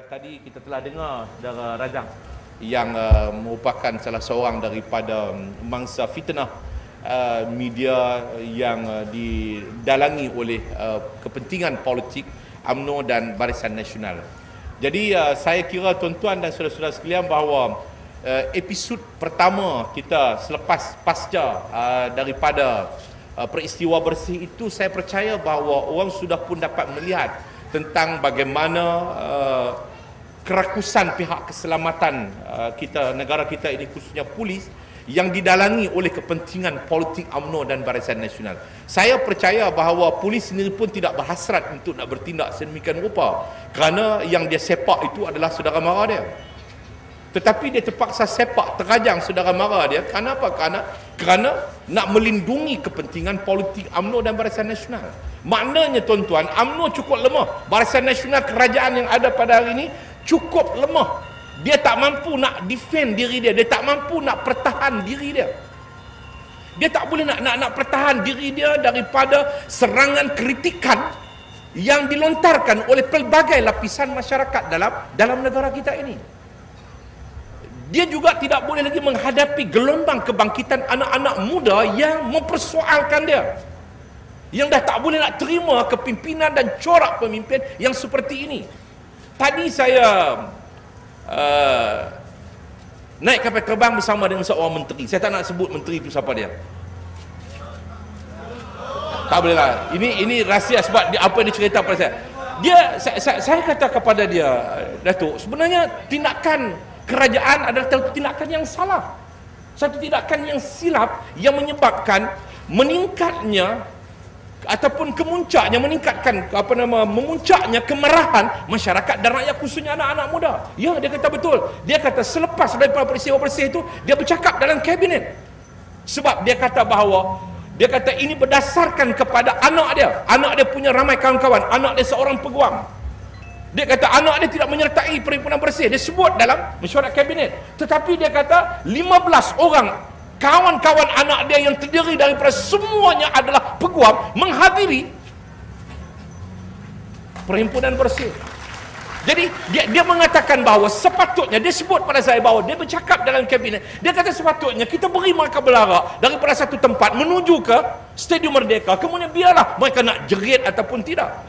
Tadi kita telah dengar Saudara Razak yang merupakan salah seorang daripada mangsa fitnah media yang didalangi oleh kepentingan politik UMNO dan Barisan Nasional. Jadi saya kira tuan-tuan dan saudara-saudara sekalian bahawa episod pertama kita selepas pasca daripada peristiwa bersih itu, saya percaya bahawa orang sudah pun dapat melihat tentang bagaimana kerakusan pihak keselamatan kita, negara kita ini, khususnya polis, yang didalangi oleh kepentingan politik UMNO dan Barisan Nasional. Saya percaya bahawa polis sendiri pun tidak berhasrat untuk nak bertindak sedemikian rupa, kerana yang dia sepak itu adalah saudara mara dia. Tetapi dia terpaksa sepak terajang saudara mara dia. Kenapa? Kerana nak melindungi kepentingan politik UMNO dan Barisan Nasional. Maknanya tuan-tuan, UMNO cukup lemah, Barisan Nasional, kerajaan yang ada pada hari ini cukup lemah. Dia tak mampu nak defend diri dia, dia tak mampu nak pertahan diri dia. Dia tak boleh nak pertahan diri dia daripada serangan kritikan yang dilontarkan oleh pelbagai lapisan masyarakat dalam negara kita ini. Dia juga tidak boleh lagi menghadapi gelombang kebangkitan anak-anak muda yang mempersoalkan dia, yang dah tak boleh nak terima kepimpinan dan corak pemimpin yang seperti ini. Tadi saya naik kapal terbang bersama dengan seorang menteri. Saya tak nak sebut menteri itu siapa dia. Tak boleh lah. Ini rahsia sebab apa yang dia cerita pada saya. Saya kata kepada dia, Datuk, sebenarnya tindakan kerajaan adalah tindakan yang salah. Satu tindakan yang silap yang menyebabkan meningkatnya ataupun kemuncaknya, memuncaknya kemarahan masyarakat dan rakyat, khususnya anak-anak muda. Ya, dia kata betul. Dia kata selepas daripada peristiwa bersih itu, dia bercakap dalam kabinet. Sebab dia kata bahawa, dia kata ini berdasarkan kepada anak dia. Anak dia punya ramai kawan-kawan. Anak dia seorang peguam. Dia kata anak dia tidak menyertai perhimpunan bersih. Dia sebut dalam mesyuarat kabinet. Tetapi dia kata 15 orang kawan-kawan anak dia yang terdiri daripada semuanya adalah peguam menghadiri perhimpunan bersih. Jadi dia mengatakan bahawa sepatutnya, dia sebut pada saya bahawa dia bercakap dalam kabinet, dia kata sepatutnya kita beri mereka berlarak daripada satu tempat menuju ke Stadium Merdeka, kemudian biarlah mereka nak jerit ataupun tidak.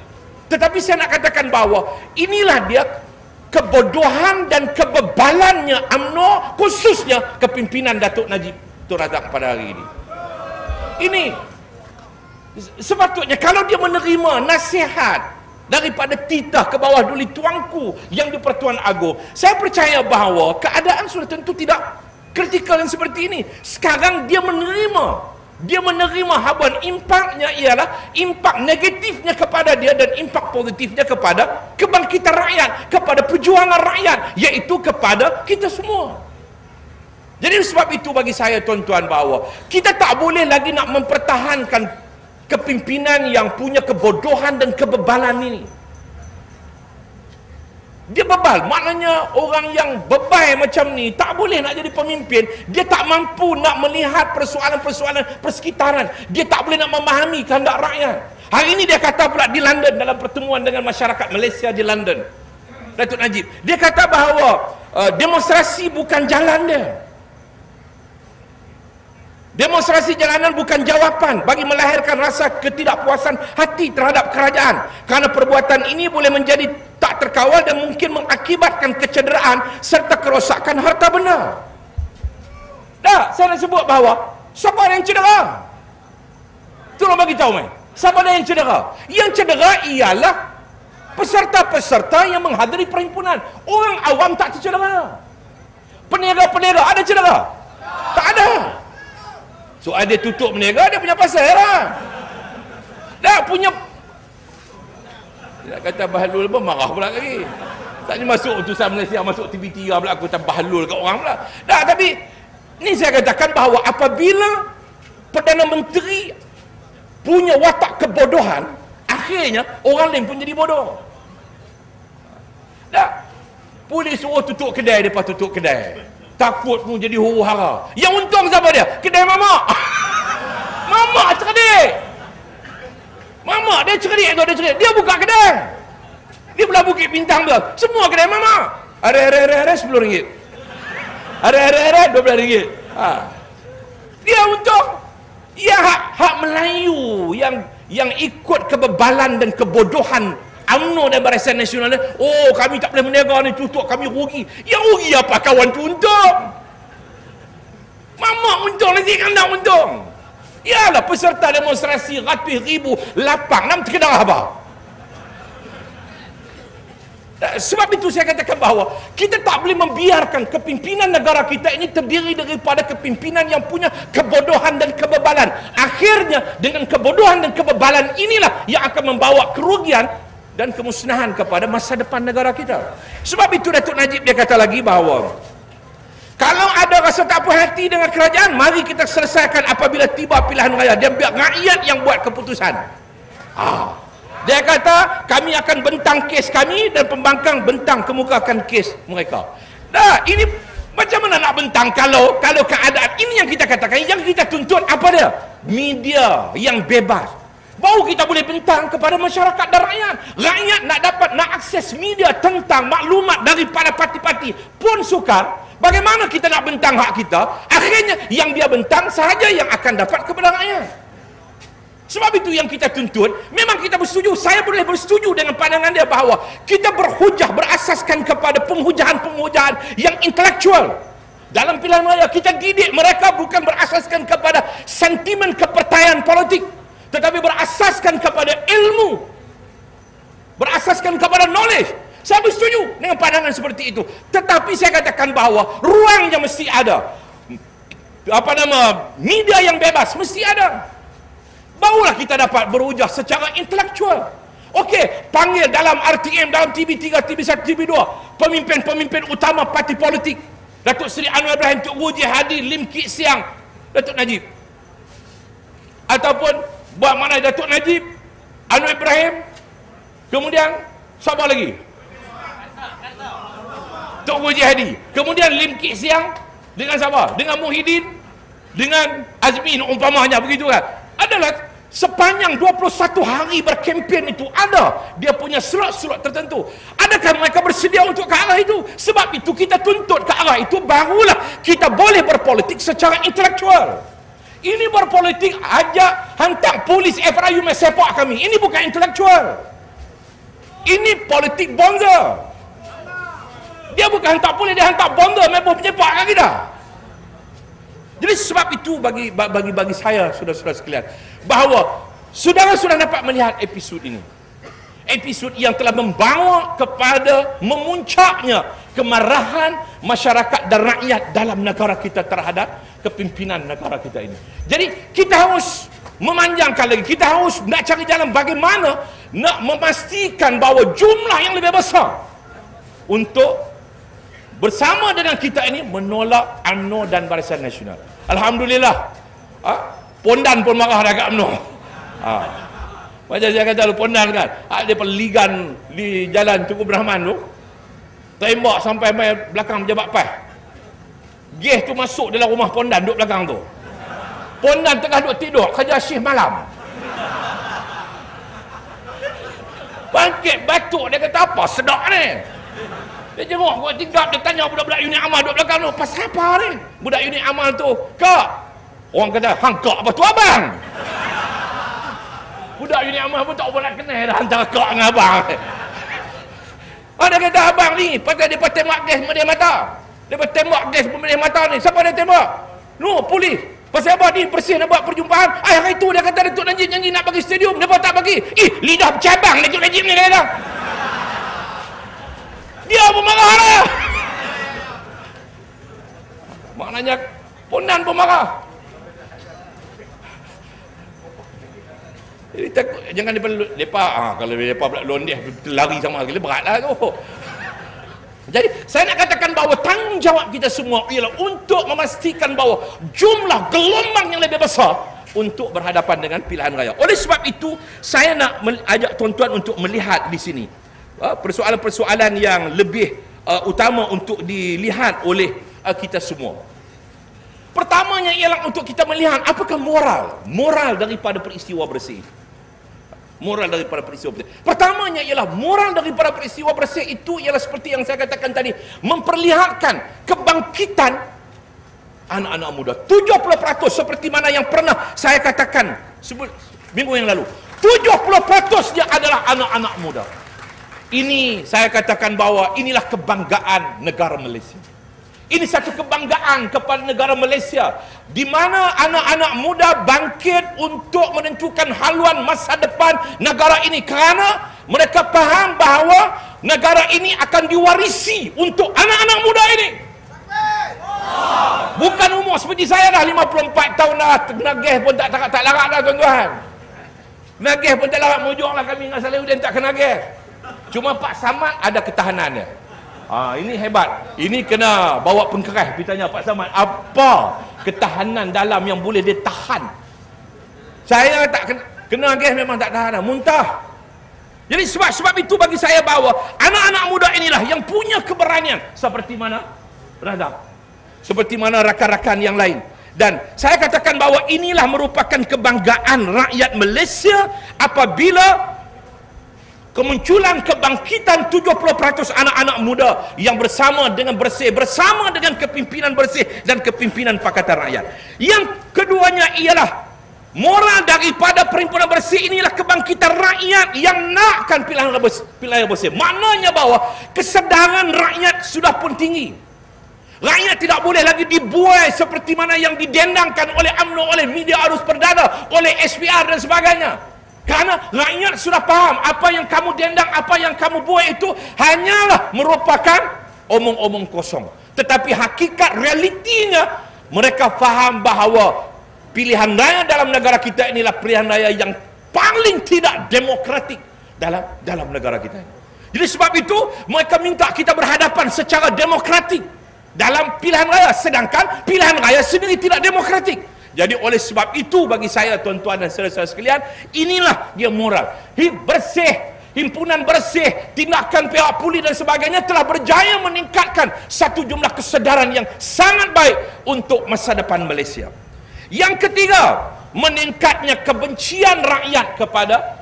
Tetapi saya nak katakan bahawa inilah dia kebodohan dan kebebalannya UMNO, khususnya kepimpinan Datuk Najib Tun Razak pada hari ini. Ini sepatutnya kalau dia menerima nasihat daripada titah ke bawah duli tuanku yang di Pertuan Agong, saya percaya bahawa keadaan sudah tentu tidak kritikal yang seperti ini. Sekarang dia menerima habuan. Impaknya ialah impak negatifnya kepada dia dan impak positifnya kepada kebangkitan rakyat, kepada perjuangan rakyat, iaitu kepada kita semua. Jadi sebab itu bagi saya tuan-tuan bahawa kita tak boleh lagi nak mempertahankan kepimpinan yang punya kebodohan dan kebebalan ini. Dia bebal, maknanya orang yang bebal macam ni tak boleh nak jadi pemimpin. Dia tak mampu nak melihat persoalan-persoalan persekitaran. Dia tak boleh nak memahami kehendak rakyat. Hari ini dia kata pula di London, dalam pertemuan dengan masyarakat Malaysia di London, Datuk Najib, dia kata bahawa demonstrasi bukan jalan dia. Demonstrasi jalanan bukan jawapan bagi melahirkan rasa ketidakpuasan hati terhadap kerajaan, kerana perbuatan ini boleh menjadi tak terkawal dan mungkin mengakibatkan kecederaan serta kerosakan harta benda. Dah, saya nak sebut bahawa siapa yang cedera? Tolong bagi tahu mai. Siapa yang cedera? Yang cedera ialah peserta-peserta yang menghadiri perhimpunan. Orang awam tak tercedera. Peniaga-peniaga ada cedera? Tak ada. Soal dia tutup berniaga, dia punya pasal lah. Dah punya. Dia kata Bahlul pun marah pula lagi. Tak ni masuk utusan Malaysia, masuk TV3 pula, aku kata Bahlul kat orang pula. Dah, tapi ni saya katakan bahawa apabila Perdana Menteri punya watak kebodohan, akhirnya orang lain pun jadi bodoh. Dah, polis suruh tutup kedai, mereka tutup kedai. Takut pun jadi huru-hara. Yang untung siapa dia? Kedai mamak. Mamak cerdik. Mamak dia cerdik. Dia buka kedai. Di belah Bukit Bintang tu, semua kedai mamak. Ada RM10. Ada RM12. Dia untung. Ya hak Melayu yang ikut kebebalan dan kebodohan UMNO dan Barisan Nasional. Oh, kami tak boleh berniaga ni, tutup, kami rugi. Yang rugi apa? Kawan tu untung. Mamak untung, nanti kandang untung. Yalah, peserta demonstrasi ratus ribu lapang nam terkenal apa? Sebab itu saya katakan bahawa kita tak boleh membiarkan kepimpinan negara kita ini terdiri daripada kepimpinan yang punya kebodohan dan kebebalan. Akhirnya dengan kebodohan dan kebebalan inilah yang akan membawa kerugian dan kemusnahan kepada masa depan negara kita. Sebab itu Datuk Najib dia kata lagi bahawa kalau ada rasa tak puas hati dengan kerajaan, mari kita selesaikan apabila tiba pilihan raya. Dia biar rakyat yang buat keputusan. Dia kata kami akan bentang kes kami dan pembangkang bentang kemukakan kes mereka. Dah, ini macam mana nak bentang kalau keadaan ini yang kita katakan, yang kita tuntut apa dia? Media yang bebas. Baru kita boleh bentang kepada masyarakat dan rakyat. Rakyat nak akses media tentang maklumat daripada parti-parti pun sukar. Bagaimana kita nak bentang hak kita? Akhirnya yang dia bentang sahaja yang akan dapat kepada rakyat. Sebab itu yang kita tuntut. Memang kita bersetuju, saya boleh bersetuju dengan pandangan dia bahawa kita berhujah berasaskan kepada penghujaan-penghujaan yang intelektual. Dalam pilihan raya kita didik mereka bukan berasaskan kepada sentimen kepercayaan politik, tetapi berasaskan kepada ilmu, berasaskan kepada knowledge. Saya bersetuju dengan pandangan seperti itu. Tetapi saya katakan bahawa ruangnya mesti ada. Media yang bebas mesti ada. Barulah kita dapat berhujah secara intelektual. Okey, panggil dalam RTM, dalam TV3, TV1, TV2 pemimpin-pemimpin utama parti politik. Datuk Seri Anwar Ibrahim, Tuk Guru Hadi, Lim Kit Siang, Datuk Najib. Ataupun buat mana Datuk Najib, Anwar Ibrahim, kemudian siapa lagi? Tok Guru Hadi. Kemudian Lim Kit Siang dengan siapa? Dengan Muhyiddin, dengan Azmin umpamanya, begitu kan? Adalah sepanjang 21 hari berkempen itu ada dia punya slot-slot tertentu. Adakah mereka bersedia untuk ke arah itu? Sebab itu kita tuntut ke arah itu, barulah kita boleh berpolitik secara intelektual. Ini berpolitik ajak hantar polis FRU sepak kami. Ini bukan intelektual. Ini politik bonza. Dia bukan hantar polis, dia hantar bonza menyepak kan kita. Jadi sebab itu bagi saya, saudara-saudara sekalian, bahawa saudara sudah dapat melihat episod ini. Episod yang telah membawa kepada memuncaknya kemarahan masyarakat dan rakyat dalam negara kita terhadap kepimpinan negara kita ini. Jadi kita harus memanjangkan lagi, kita harus nak cari jalan bagaimana nak memastikan bahawa jumlah yang lebih besar untuk bersama dengan kita ini menolak UMNO dan Barisan Nasional. Alhamdulillah, Pondan pun marah dekat UMNO. Macam saya kata lu, Pondan kan, dia perligan di jalan Tunku Brahman tu, tembak sampai mai belakang pejabat PAS. Gas tu masuk dalam rumah Pondan, duduk belakang tu. Pondan tengah duduk tidur, kerja shift malam. Bangkit batuk, dia kata apa sedap ni? Dia jenguk kuat tingkap, dia tanya budak-budak unit amal duduk belakang tu, pasal apa ni? Budak unit amal tu, Kak, orang kata, hang kak apa tu abang? Budak unit amal pun tak boleh kenal dah antara kak dengan abang. Dia kata abang ni, pasal dia tembak gas memedih mata. Dia tembak gas memedih mata ni, siapa dia tembak? No, polis. Pasal apa ni, bersih nak buat perjumpaan. Hari tu dia kata Datuk Najib janji nak bagi stadium, dia tak bagi. Lidah bercabang Datuk Najib ni dia kata. Dia pun marah lah. Maknanya Pondan pun marah. Jadi takut, jangan lepas kalau lepas pula londeh lari sama sekali beratlah tu. Jadi saya nak katakan bahawa tanggungjawab kita semua ialah untuk memastikan bahawa jumlah gelombang yang lebih besar untuk berhadapan dengan pilihan raya. Oleh sebab itu saya nak ajak tuan-tuan untuk melihat di sini persoalan-persoalan yang lebih utama untuk dilihat oleh kita semua. Pertamanya ialah untuk kita melihat apakah moral daripada peristiwa bersih. moral daripada peristiwa bersih? Pertamanya ialah moral daripada peristiwa bersih itu ialah seperti yang saya katakan tadi, memperlihatkan kebangkitan anak-anak muda. 70% seperti mana yang pernah saya katakan minggu yang lalu. 70% dia adalah anak-anak muda. Ini saya katakan bahawa inilah kebanggaan negara Malaysia. Ini satu kebanggaan kepada negara Malaysia, di mana anak-anak muda bangkit untuk menentukan haluan masa depan negara ini, kerana mereka faham bahawa negara ini akan diwarisi untuk anak-anak muda ini. Bukan umur seperti saya dah 54 tahun dah, nagih pun tak larat dah tuan-tuan. Nagih pun tak larat, mujurlah kami dengan Salahuddin tak kena nagih. Cuma Pak Samad ada ketahanannya. Ini hebat. Ini kena bawa pengkeras. Kita tanya Pak Samad, apa ketahanan dalam yang boleh dia tahan? Saya tak kena nagih, memang tak tahan, muntah. Jadi sebab itu bagi saya bahawa anak-anak muda inilah yang punya keberanian, seperti mana Razak, seperti mana rakan-rakan yang lain. Dan saya katakan bahawa inilah merupakan kebanggaan rakyat Malaysia apabila kemunculan kebangkitan 70% anak-anak muda yang bersama dengan bersih, bersama dengan kepimpinan bersih dan kepimpinan Pakatan Rakyat. Yang keduanya ialah moral daripada perhimpunan bersih, inilah kebangkitan rakyat yang nakkan pilihan bersih. Maknanya bahawa kesedaran rakyat sudah pun tinggi. Rakyat tidak boleh lagi dibuai seperti mana yang didendangkan oleh UMNO, oleh media arus perdana, oleh SPR dan sebagainya. Kerana rakyat sudah faham apa yang kamu dendang, apa yang kamu buat itu hanyalah merupakan omong-omong kosong. Tetapi hakikat realitinya, mereka faham bahawa pilihan raya dalam negara kita inilah pilihan raya yang paling tidak demokratik dalam negara kita ini. Jadi sebab itu mereka minta kita berhadapan secara demokratik dalam pilihan raya, sedangkan pilihan raya sendiri tidak demokratik. Jadi oleh sebab itu bagi saya, tuan-tuan dan saudara-saudara sekalian, inilah dia moral. Himpunan bersih, tindakan pihak polis dan sebagainya telah berjaya meningkatkan satu jumlah kesedaran yang sangat baik untuk masa depan Malaysia. Yang ketiga, meningkatnya kebencian rakyat kepada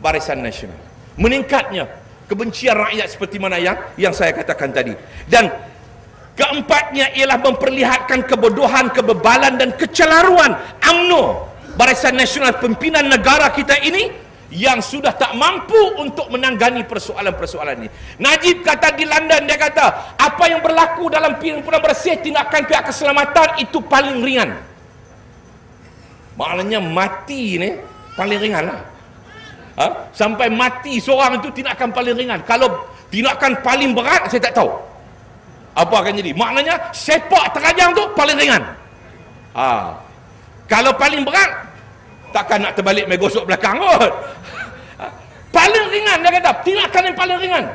Barisan Nasional. Meningkatnya kebencian rakyat seperti mana yang saya katakan tadi. Dan keempatnya ialah memperlihatkan kebodohan, kebebalan dan kecelaruan UMNO, Barisan Nasional, pimpinan negara kita ini, yang sudah tak mampu untuk menangani persoalan-persoalan ini. Najib kata di London, dia kata apa yang berlaku dalam perhimpunan bersih, tindakan pihak keselamatan itu paling ringan. Maknanya mati ni paling ringan lah. Sampai mati seorang itu tindakan paling ringan. Kalau tindakan paling berat saya tak tahu apa akan jadi. Maknanya sepak terajang tu paling ringan. Kalau paling berat, takkan nak terbalik main gosok belakang kot. Paling ringan, dia kata tindakan yang paling ringan.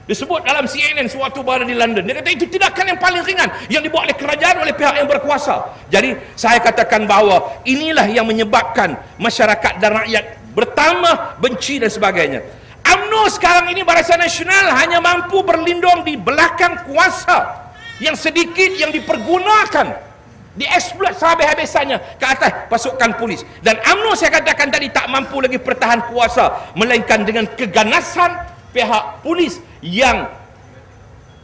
Disebut dalam CNN sewaktu berada di London, dia kata itu tindakan yang paling ringan yang dibuat oleh kerajaan, oleh pihak yang berkuasa. Jadi saya katakan bahawa inilah yang menyebabkan masyarakat dan rakyat bertambah benci dan sebagainya. UMNO sekarang ini, Barisan Nasional, hanya mampu berlindung di belakang kuasa yang sedikit yang dipergunakan, dieksploit sehabis-habisannya ke atas pasukan polis. Dan UMNO saya katakan tadi tak mampu lagi pertahan kuasa, melainkan dengan keganasan pihak polis yang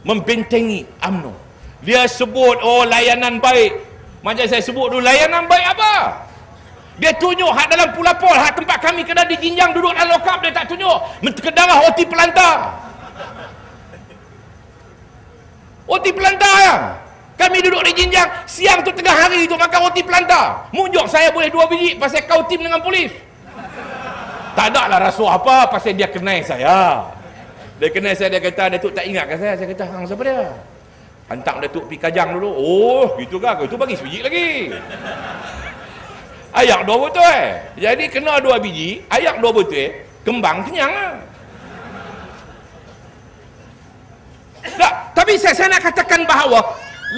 membentengi UMNO. Dia sebut layanan baik. Macam saya sebut dulu, layanan baik apa? Dia tunjuk hak dalam Pulapol, hak tempat kami kena dijinjang duduk dalam lokap, dia tak tunjuk. Kedarah OT pelantar. OT pelantar ya. Kami duduk dijinjang, siang tu tengah hari tu makan OT pelantar. Munjuk saya boleh 2 biji pasal kau tim dengan polis. Tak ada lah rasuah apa, pasal dia kenal saya. Dia kenal saya, dia kata Datuk tak ingatkan saya. Saya kata hang siapa dia? Hantar Datuk pergi Kajang dulu. Oh gitu kah? Itu bagi sebiji lagi. Ayak 2 botol Jadi kena 2 biji, ayak 2 botol, kembang kenyang lah. Tak, tapi saya nak katakan bahawa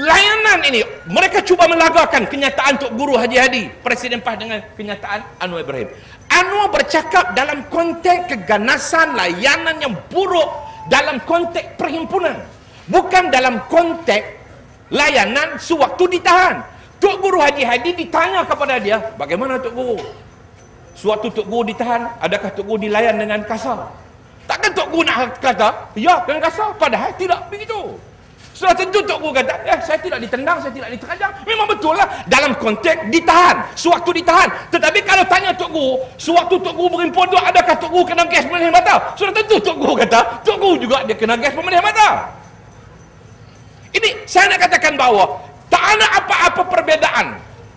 layanan ini, mereka cuba melagakan kenyataan Tok Guru Haji Hadi, Presiden PAS, dengan kenyataan Anwar Ibrahim. Anwar bercakap dalam konteks keganasan layanan yang buruk dalam konteks perhimpunan, bukan dalam konteks layanan sewaktu ditahan. Tok Guru Haji Hadi ditanya kepada dia, bagaimana Tok Guru? Sewaktu Tok Guru ditahan, adakah Tok Guru dilayan dengan kasar? Takkan Tok Guru nak kata, ya dengan kasar, padahal tidak begitu. Sudah tentu Tok Guru kata, saya tidak ditendang, saya tidak diterajang. Memang betul lah dalam konteks ditahan, sewaktu ditahan. Tetapi kalau tanya Tok Guru, sewaktu Tok Guru berhimpun tu, adakah Tok Guru kena gas pemelih mata? Sudah tentu Tok Guru kata, Tok Guru juga dia kena gas pemelih mata. Ini saya nak katakan bahawa tak ada apa-apa perbezaan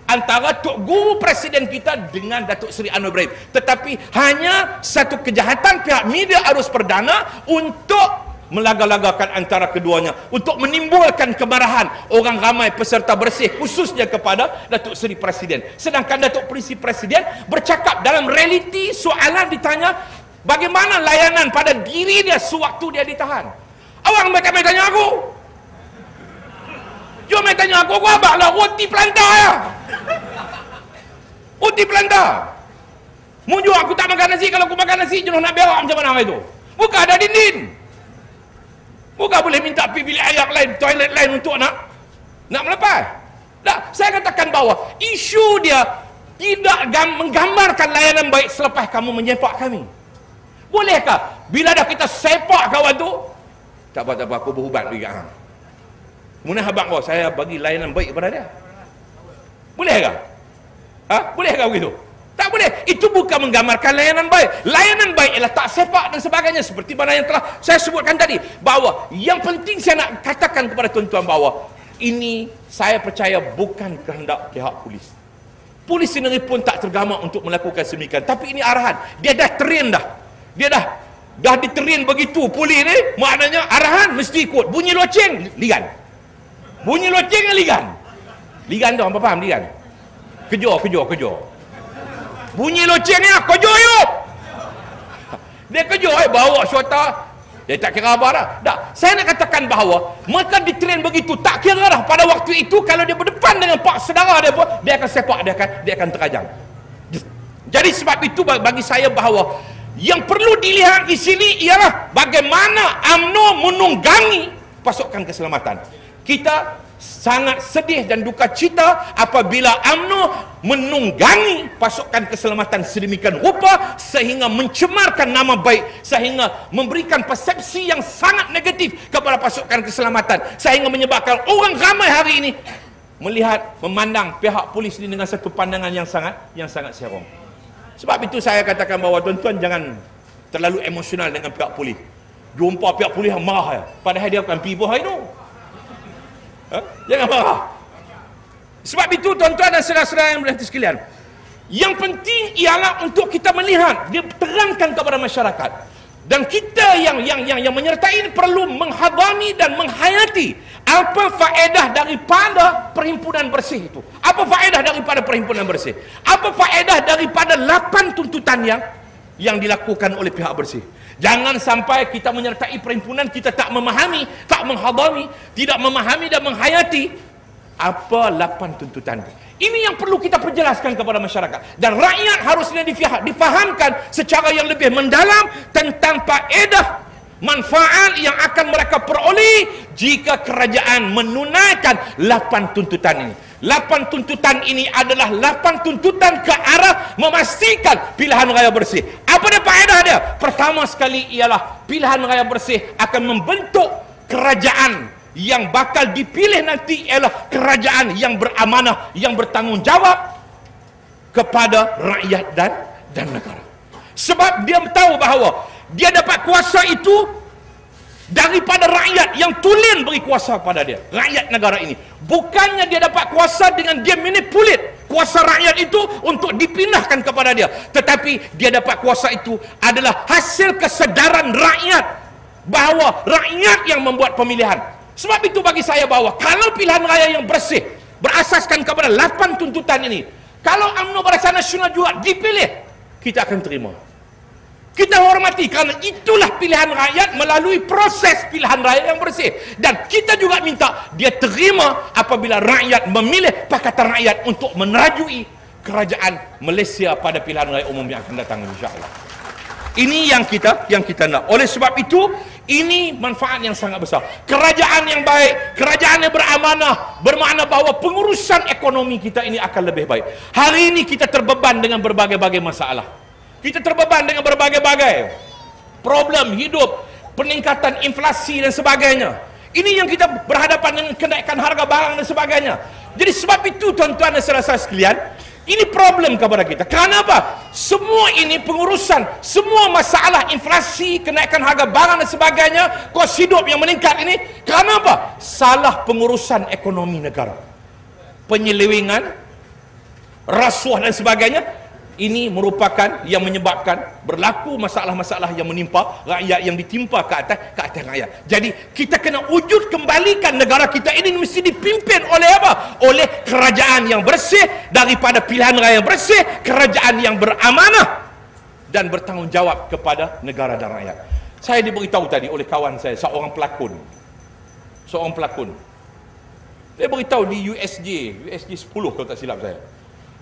antara Tok Guru Presiden kita dengan Datuk Seri Anwar Ibrahim. Tetapi hanya satu kejahatan pihak media arus perdana untuk melaga-lagakan antara keduanya, untuk menimbulkan kemarahan orang ramai peserta bersih, khususnya kepada Datuk Seri Presiden. Sedangkan Datuk Seri Presiden bercakap dalam realiti soalan ditanya bagaimana layanan pada diri dia sewaktu dia ditahan. Awak mereka main tanya aku, jom main tanya aku abang lah roti pelanta ya, roti pelanta. Munjuk aku tak makan nasi, kalau aku makan nasi jenuh nak berak macam mana itu? Bukan ada dinding. Bukan boleh minta pergi bilik air lain, toilet lain untuk nak melepas. Tak, saya katakan bahawa isu dia tidak menggambarkan layanan baik selepas kamu menyepak kami. Bolehkah bila dah kita sepak kawan tu, tak apa, aku berubat lagi. Kemudian abang kau, saya bagi layanan baik kepada dia. Bolehkah? Bolehkah begitu? Tak boleh. Itu bukan menggambarkan layanan baik. Layanan baik ialah tak sepak dan sebagainya, seperti mana yang telah saya sebutkan tadi. Bahawa yang penting saya nak katakan kepada tuan-tuan bahawa ini saya percaya bukan kehendak pihak polis. Polis sendiri pun tak tergamak untuk melakukan sedemikian. Tapi ini arahan. Dia dah train dah. Dia dah ditrain begitu. Polis ni maknanya arahan mesti ikut. Bunyi loceng, ligan. Bunyi loceng, ligan. Ligan tu apa faham ligan? Kejor. Bunyi loceng ni kejor yuk. Dia kejor bawa syota. Dia tak kira apa dah. Tak. Saya nak katakan bahawa mereka ditrain begitu, tak kira dah pada waktu itu kalau dia berdepan dengan pak saudara dia pun, dia akan sepak, dia akan terajang. Jadi sebab itu bagi saya bahawa yang perlu dilihat di sini ialah bagaimana UMNO menunggangi pasukan keselamatan. Kita sangat sedih dan duka cita apabila UMNO menunggangi pasukan keselamatan sedemikian rupa sehingga mencemarkan nama baik, sehingga memberikan persepsi yang sangat negatif kepada pasukan keselamatan, sehingga menyebabkan orang ramai hari ini melihat, memandang pihak polis ini dengan satu pandangan yang sangat serong. Sebab itu saya katakan bahawa tuan-tuan jangan terlalu emosional dengan pihak polis. Jumpa pihak polis yang marah, padahal dia bukan pergi buah itu. Jangan marah. Sebab itu tuan-tuan dan saudara-saudara yang berhati sekalian, yang penting ialah untuk kita melihat, dia terangkan kepada masyarakat, dan kita yang menyertai ini perlu menghadami dan menghayati apa faedah daripada perhimpunan bersih itu. Apa faedah daripada perhimpunan bersih? Apa faedah daripada 8 tuntutan yang dilakukan oleh pihak bersih? Jangan sampai kita menyertai perhimpunan, kita tak memahami, tak menghadami, tidak memahami dan menghayati apa 8 tuntutan itu. Ini yang perlu kita perjelaskan kepada masyarakat, dan rakyat harusnya difahamkan secara yang lebih mendalam tentang faedah manfaat yang akan mereka peroleh jika kerajaan menunaikan 8 tuntutan ini. 8 tuntutan ini adalah 8 tuntutan ke arah memastikan pilihan raya bersih. Apa dia faedah dia? Pertama sekali ialah pilihan raya bersih akan membentuk kerajaan yang bakal dipilih nanti ialah kerajaan yang beramanah, yang bertanggungjawab kepada rakyat dan negara. Sebab dia tahu bahawa dia dapat kuasa itu daripada rakyat yang tulen beri kuasa pada dia, rakyat negara ini. Bukannya dia dapat kuasa dengan dia manipulit kuasa rakyat itu untuk dipindahkan kepada dia, tetapi dia dapat kuasa itu adalah hasil kesedaran rakyat bahawa rakyat yang membuat pemilihan. Sebab itu bagi saya bahawa kalau pilihan raya yang bersih berasaskan kepada 8 tuntutan ini, kalau UMNO Barisan Nasional juga dipilih, kita akan terima. Kita hormati kerana itulah pilihan rakyat melalui proses pilihan raya yang bersih. Dan kita juga minta dia terima apabila rakyat memilih Pakatan Rakyat untuk menerajui kerajaan Malaysia pada pilihan raya umum yang akan datang, insya-Allah. Ini yang kita nak. Oleh sebab itu, ini manfaat yang sangat besar. Kerajaan yang baik, kerajaan yang beramanah, bermakna bahawa pengurusan ekonomi kita ini akan lebih baik. Hari ini kita terbeban dengan berbagai-bagai masalah. Kita terbeban dengan berbagai-bagai problem hidup, peningkatan inflasi dan sebagainya. Ini yang kita berhadapan dengan kenaikan harga barang dan sebagainya. Jadi sebab itu tuan-tuan dan saudara sekalian, ini problem kepada kita. Kerana apa? Semua ini pengurusan, semua masalah inflasi, kenaikan harga barang dan sebagainya, kos hidup yang meningkat ini, kerana apa? Salah pengurusan ekonomi negara. Penyelewengan, rasuah dan sebagainya, ini merupakan yang menyebabkan berlaku masalah-masalah yang menimpa rakyat, yang ditimpa ke atas rakyat. Jadi kita kena wujud kembalikan negara kita ini mesti dipimpin oleh apa? Oleh kerajaan yang bersih, daripada pilihan raya yang bersih, kerajaan yang beramanah dan bertanggungjawab kepada negara dan rakyat. Saya diberitahu tadi oleh kawan saya, seorang pelakon. Dia beritahu di USJ 10 kalau tak silap saya.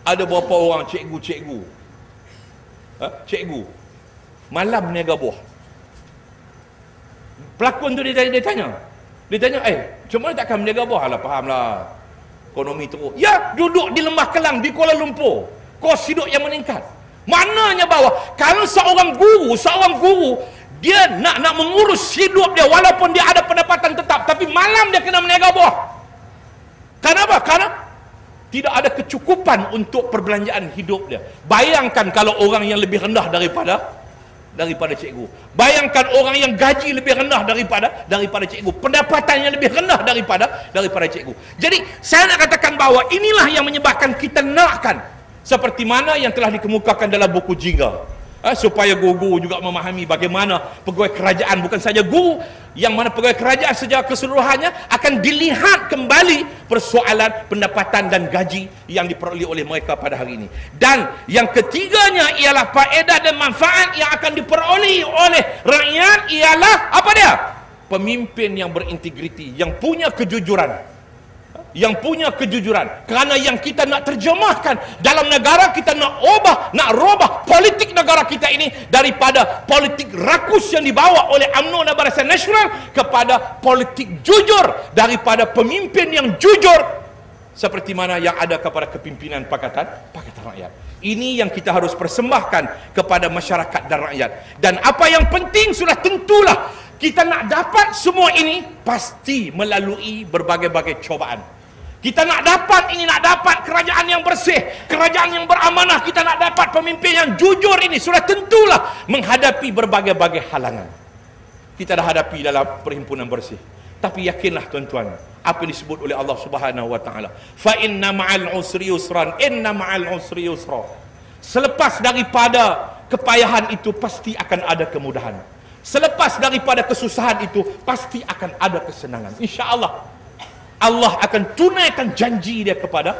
Ada berapa orang cikgu malam niaga buah. Pelakon tu dia tanya, macam mana takkan meniaga buah? Alah, fahamlah, ekonomi teruk. Ya, duduk di Lembah Kelang, di Kuala Lumpur, kos hidup yang meningkat. Maknanya bahawa kalau seorang guru dia nak mengurus hidup dia, walaupun dia ada pendapatan tetap, tapi malam dia kena meniaga buah. Kenapa? Karena tidak ada kecukupan untuk perbelanjaan hidup dia. Bayangkan kalau orang yang lebih rendah daripada cikgu. Bayangkan orang yang gaji lebih rendah daripada cikgu. Pendapatannya lebih rendah daripada cikgu. Jadi saya nak katakan bahawa inilah yang menyebabkan kita nakkan seperti mana yang telah dikemukakan dalam buku Jingga. Supaya guru-guru juga memahami bagaimana pegawai kerajaan, bukan saja guru, yang mana pegawai kerajaan secara keseluruhannya akan dilihat kembali persoalan pendapatan dan gaji yang diperoleh oleh mereka pada hari ini. Dan yang ketiganya ialah faedah dan manfaat yang akan diperoleh oleh rakyat ialah apa dia? Pemimpin yang berintegriti, yang punya kejujuran. Kerana yang kita nak terjemahkan dalam negara kita, nak robah politik negara kita ini daripada politik rakus yang dibawa oleh UMNO dan Barisan Nasional kepada politik jujur, daripada pemimpin yang jujur seperti mana yang ada kepada kepimpinan Pakatan Rakyat. Ini yang kita harus persembahkan kepada masyarakat dan rakyat. Dan apa yang penting, sudah tentulah kita nak dapat semua ini pasti melalui berbagai-bagai cobaan. Kita nak dapat kerajaan yang bersih, kerajaan yang beramanah, kita nak dapat pemimpin yang jujur ini, sudah tentulah menghadapi berbagai-bagai halangan. Kita dah hadapi dalam perhimpunan bersih. Tapi yakinlah tuan-tuan, apa yang disebut oleh Allah Subhanahu wa taala, fa inna ma'al usri yusran, inna ma'al usri yusra. Selepas daripada kepayahan itu pasti akan ada kemudahan. Selepas daripada kesusahan itu pasti akan ada kesenangan. Insya-Allah Allah akan tunaikan janji dia kepada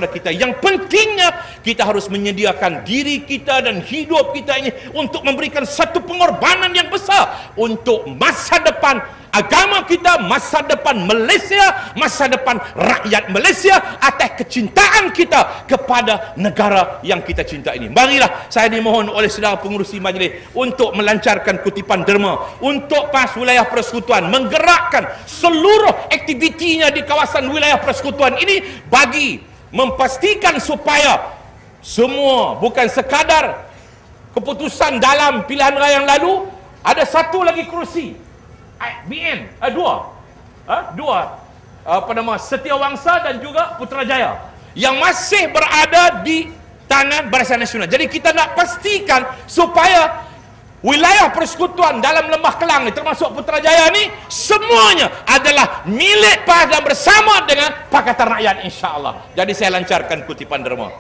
kita. Yang pentingnya kita harus menyediakan diri kita dan hidup kita ini untuk memberikan satu pengorbanan yang besar untuk masa depan agama kita, masa depan Malaysia, masa depan rakyat Malaysia, atas kecintaan kita kepada negara yang kita cinta ini. Marilah saya dimohon oleh saudara pengurusi majlis untuk melancarkan kutipan derma untuk PAS wilayah persekutuan, menggerakkan seluruh aktivitinya di kawasan wilayah persekutuan ini bagi memastikan supaya semua, bukan sekadar keputusan dalam pilihan raya yang lalu, ada satu lagi kerusi BN, dua Setiawangsa dan juga Putrajaya yang masih berada di tangan Barisan Nasional. Jadi kita nak pastikan supaya wilayah persekutuan dalam Lembah Kelang ni, termasuk Putrajaya ni, semuanya adalah milik PAS dan bersama dengan Pakatan Rakyat, insya-Allah. Jadi saya lancarkan kutipan derma.